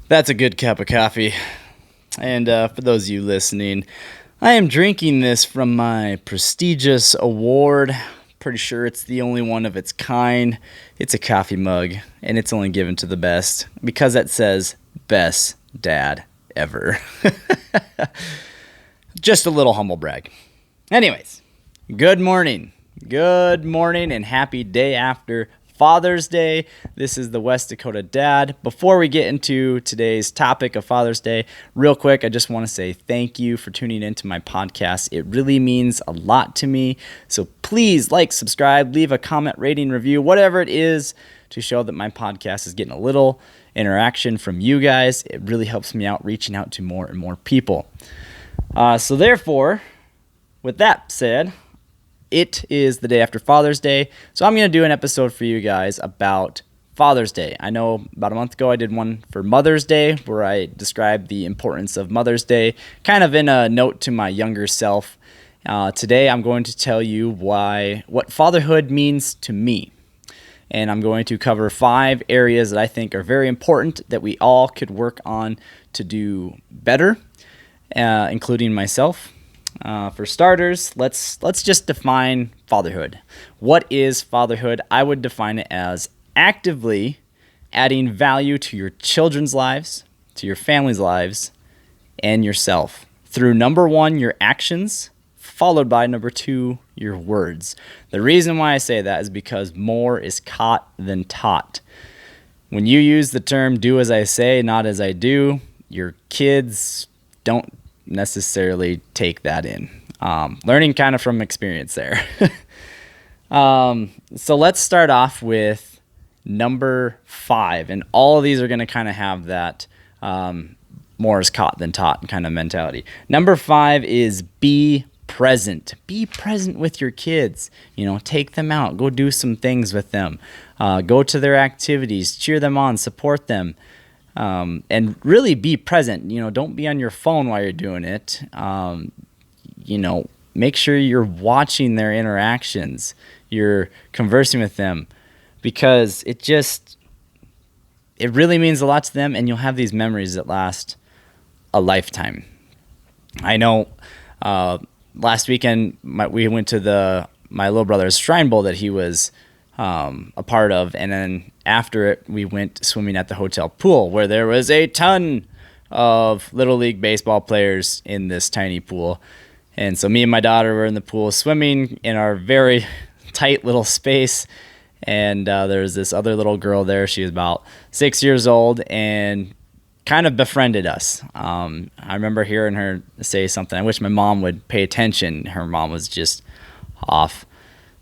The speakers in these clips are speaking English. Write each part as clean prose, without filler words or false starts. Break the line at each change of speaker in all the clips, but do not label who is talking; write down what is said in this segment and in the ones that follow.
That's a good cup of coffee. And for those of you listening, I am drinking this from my prestigious award. Pretty sure it's the only one of its kind. It's a coffee mug, and it's only given to the best because it says best dad ever. Just a little humble brag. Anyways, good morning. Good morning and happy day after Father's Day. This is the West Dakota Dad. Before we get into today's topic of Father's Day, real quick, I just want to say thank you for tuning into my podcast. It really means a lot to me. So please like, subscribe, leave a comment, rating, review, whatever it is to show that my podcast is getting a little interaction from you guys. It really helps me out reaching out to more and more people. So therefore, with that said, it is the day after Father's Day, so I'm going to do an episode for you guys about Father's Day. I know about a month ago I did one for Mother's Day where I described the importance of Mother's Day, kind of in a note to my younger self. Today I'm going to tell you what fatherhood means to me, and I'm going to cover 5 areas that I think are very important that we all could work on to do better, including myself. For starters, let's just define fatherhood. What is fatherhood? I would define it as actively adding value to your children's lives, to your family's lives, and yourself through number 1, your actions, followed by number 2, your words. The reason why I say that is because more is caught than taught. When you use the term do as I say, not as I do, your kids don't necessarily take that in. Learning kind of from experience there. So let's start off with number 5, and all of these are going to kind of have that more is caught than taught kind of mentality. Number 5 is be present. Be present with your kids. Take them out, go do some things with them, go to their activities, cheer them on, support them. And really be present. Don't be on your phone while you're doing it. Make sure you're watching their interactions. You're conversing with them, because it really means a lot to them, and you'll have these memories that last a lifetime. I know last weekend we went to my little brother's Shrine Bowl that he was a part of, and then after it we went swimming at the hotel pool, where there was a ton of Little League baseball players in this tiny pool. And so me and my daughter were in the pool swimming in our very tight little space, and there was this other little girl there. She was about 6 years old and kind of befriended us. I remember hearing her say something. I wish my mom would pay attention. Her mom was just off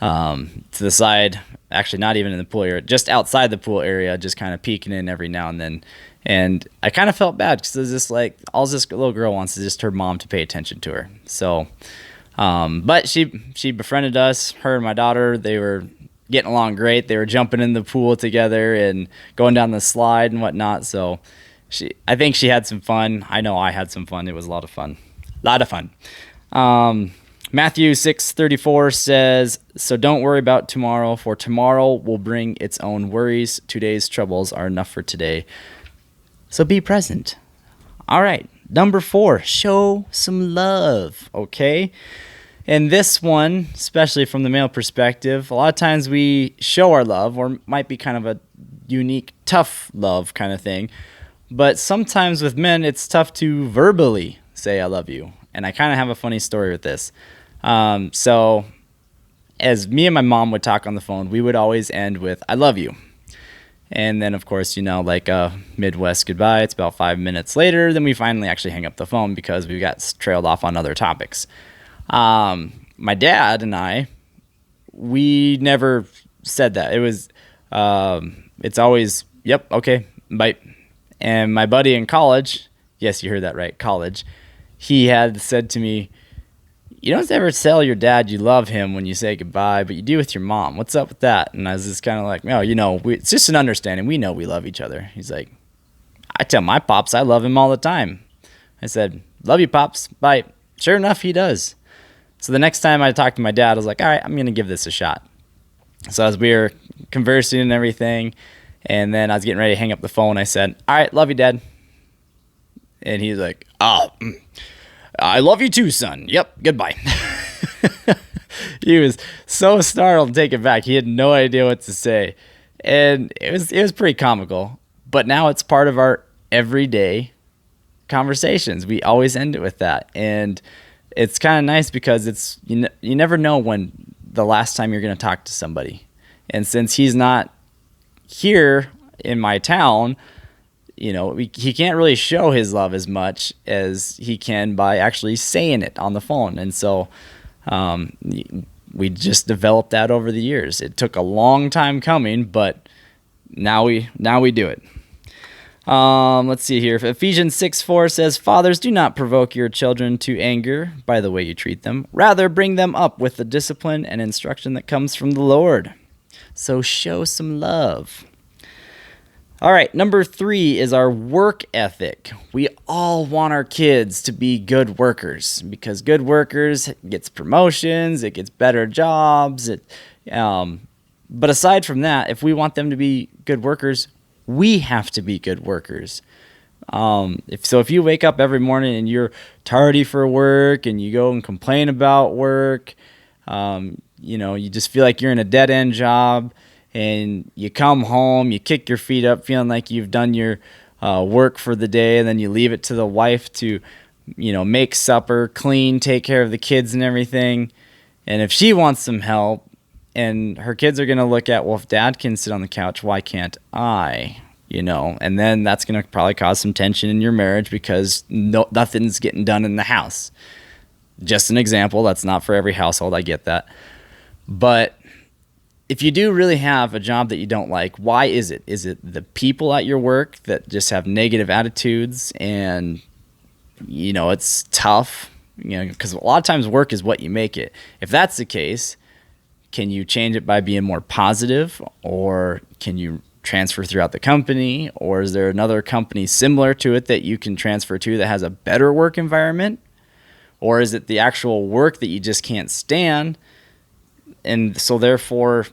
to the side, actually not even in the pool area, just outside the pool area, just kind of peeking in every now and then. And I kind of felt bad because it was just like, all this little girl wants is just her mom to pay attention to her. So, but she befriended us, her and my daughter. They were getting along great. They were jumping in the pool together and going down the slide and whatnot. So I think she had some fun. I know I had some fun. It was a lot of fun. Matthew 6:34 says, "So don't worry about tomorrow, for tomorrow will bring its own worries. Today's troubles are enough for today." So be present. All right. Number 4, show some love. Okay. And this one, especially from the male perspective, a lot of times we show our love, or might be kind of a unique, tough love kind of thing. But sometimes with men, it's tough to verbally say, "I love you." And I kind of have a funny story with this. So as me and my mom would talk on the phone, we would always end with, "I love you." And then, of course, like a Midwest goodbye. It's about 5 minutes later, then we finally actually hang up the phone because we got trailed off on other topics. My dad and I, we never said that. It was, it's always, "Yep, okay, bye." And my buddy in college, yes, you heard that right, college, he had said to me, "You don't ever tell your dad you love him when you say goodbye, but you do with your mom. What's up with that?" And I was just kind of like, "No, it's just an understanding. We know we love each other." He's like, "I tell my pops I love him all the time." I said, "Love you, Pops. Bye." Sure enough, he does. So the next time I talked to my dad, I was like, all right, I'm going to give this a shot. So as we were conversing and everything, And then I was getting ready to hang up the phone. I said, all right, love you, Dad. And he's like, I love you too, son. Yep, goodbye. He was so startled and taken back. He had no idea what to say. And it was pretty comical. But now it's part of our everyday conversations. We always end it with that. And it's kind of nice because it's you never know when the last time you're going to talk to somebody. And since he's not here in my town, he can't really show his love as much as he can by actually saying it on the phone. And so we just developed that over the years. It took a long time coming, but now we do it. Let's see here. Ephesians 6:4 says, "Fathers, do not provoke your children to anger by the way you treat them. Rather, bring them up with the discipline and instruction that comes from the Lord." So show some love. All right, number 3 is our work ethic. We all want our kids to be good workers because good workers gets promotions, it gets better jobs. But aside from that, if we want them to be good workers, we have to be good workers. If you wake up every morning and you're tardy for work and you go and complain about work, you just feel like you're in a dead-end job, and you come home, you kick your feet up feeling like you've done your work for the day, and then you leave it to the wife to, make supper, clean, take care of the kids and everything. And if she wants some help, and her kids are going to look at, well, if Dad can sit on the couch, why can't I? And then that's going to probably cause some tension in your marriage because nothing's getting done in the house. Just an example. That's not for every household. I get that. But if you do really have a job that you don't like, why is it? Is it the people at your work that just have negative attitudes and, it's tough? Because a lot of times work is what you make it. If that's the case, can you change it by being more positive, or can you transfer throughout the company, or is there another company similar to it that you can transfer to that has a better work environment? Or is it the actual work that you just can't stand? And so therefore,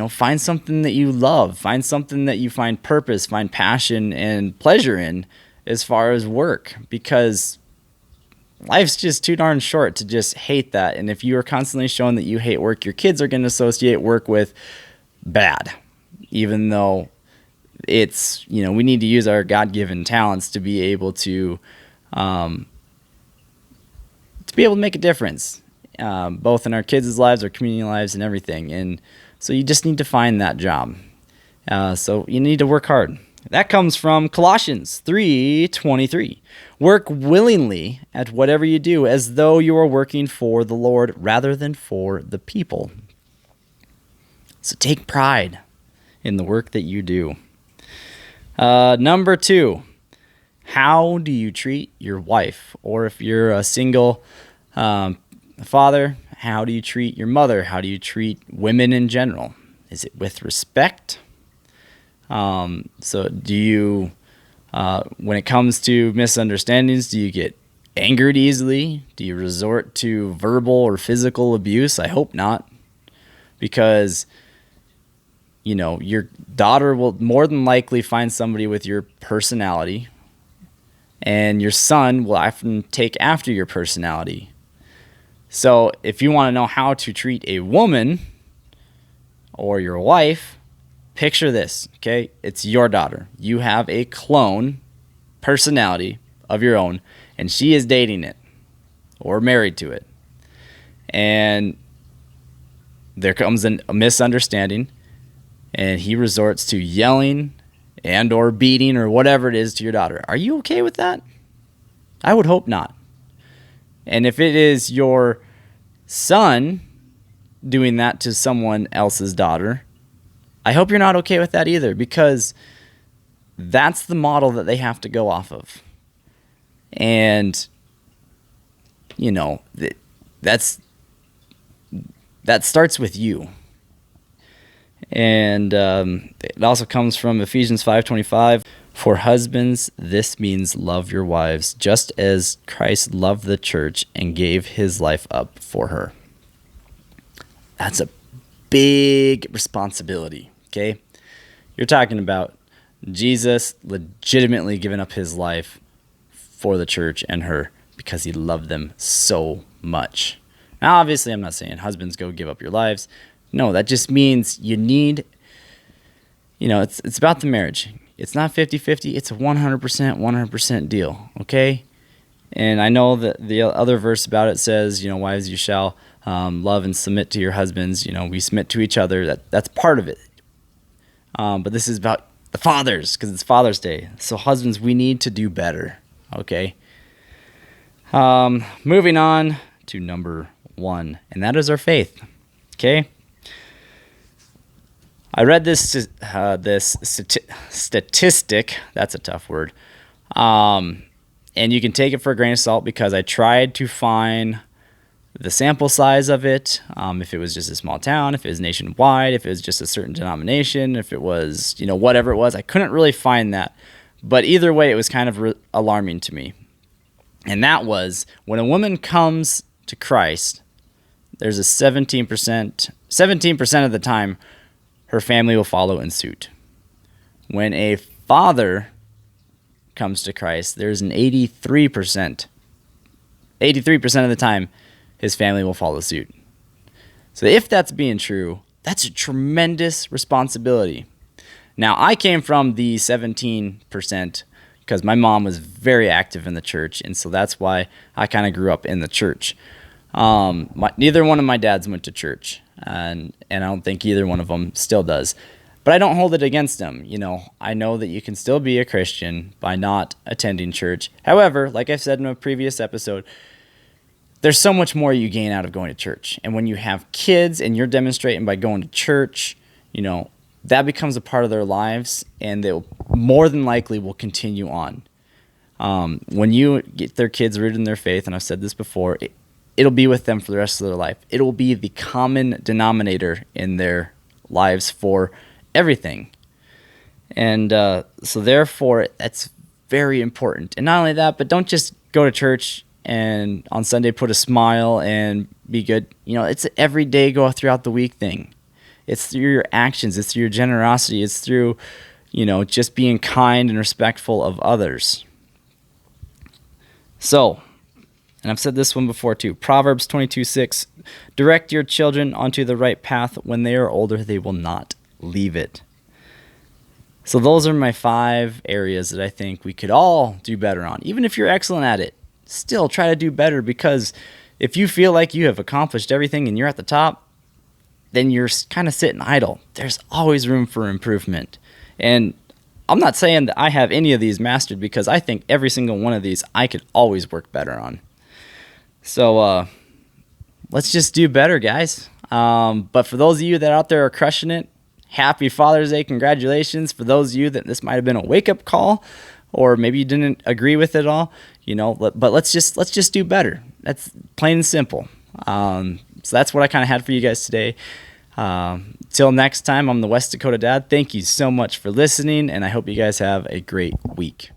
find something that you love, find something that you find purpose, find passion and pleasure in as far as work, because life's just too darn short to just hate that. And if you are constantly showing that you hate work, your kids are going to associate work with bad, even though it's, we need to use our God-given talents to be able to make a difference, both in our kids' lives, our community lives, and everything. And so you just need to find that job. So you need to work hard. That comes from Colossians 3:23. "Work willingly at whatever you do, as though you are working for the Lord rather than for the people." So take pride in the work that you do. Number 2, how do you treat your wife? Or if you're a single father, how do you treat your mother? How do you treat women in general? Is it with respect? So do you, when it comes to misunderstandings, do you get angered easily? Do you resort to verbal or physical abuse? I hope not, because your daughter will more than likely find somebody with your personality, and your son will often take after your personality. So if you want to know how to treat a woman or your wife, picture this, okay? It's your daughter. You have a clone personality of your own, and she is dating it or married to it. And there comes a misunderstanding, and he resorts to yelling and or beating or whatever it is to your daughter. Are you okay with that? I would hope not. And if it is your son doing that to someone else's daughter, I hope you're not okay with that either, because that's the model that they have to go off of. And, that starts with you. And it also comes from Ephesians 5:25. "For husbands, this means love your wives, just as Christ loved the church and gave his life up for her." That's a big responsibility, okay? You're talking about Jesus legitimately giving up his life for the church and her because he loved them so much. Now, obviously, I'm not saying husbands go give up your lives. No, that just means you need, it's about the marriage. It's not 50-50. It's a 100% deal, okay? And I know that the other verse about it says, wives, you shall love and submit to your husbands. We submit to each other. That's part of it. But this is about the fathers because it's Father's Day. So husbands, we need to do better, okay? Moving on to number 1, and that is our faith, okay? I read this statistic. That's a tough word. And you can take it for a grain of salt because I tried to find the sample size of it, if it was just a small town, if it was nationwide, if it was just a certain denomination, if it was, whatever it was. I couldn't really find that. But either way, it was kind of alarming to me. And that was when a woman comes to Christ, there's a 17% of the time, her family will follow in suit. When a father comes to Christ, there's an 83% of the time, his family will follow suit. So if that's being true, that's a tremendous responsibility. Now, I came from the 17% because my mom was very active in the church, and so that's why I kind of grew up in the church. Neither one of my dads went to church, and I don't think either one of them still does. But I don't hold it against them. I know that you can still be a Christian by not attending church. However, like I said in a previous episode, there's so much more you gain out of going to church. And when you have kids and you're demonstrating by going to church, that becomes a part of their lives, and they more than likely will continue on. When you get their kids rooted in their faith, and I've said this before, it'll be with them for the rest of their life. It will be the common denominator in their lives for everything. And so therefore, that's very important. And not only that, but don't just go to church and on Sunday put a smile and be good. It's an everyday go throughout the week thing. It's through your actions. It's through your generosity. It's through, just being kind and respectful of others. So, and I've said this one before too, Proverbs 22:6, direct your children onto the right path. When they are older, they will not leave it. So those are my 5 areas that I think we could all do better on. Even if you're excellent at it, still try to do better, because if you feel like you have accomplished everything and you're at the top, then you're kind of sitting idle. There's always room for improvement. And I'm not saying that I have any of these mastered, because I think every single one of these I could always work better on. So let's just do better, guys. But for those of you that out there are crushing it, happy Father's Day. Congratulations. For those of you that this might have been a wake-up call, or maybe you didn't agree with it all, but let's just do better. That's plain and simple. So that's what I kind of had for you guys today. Till next time, I'm the West Dakota Dad. Thank you so much for listening, and I hope you guys have a great week.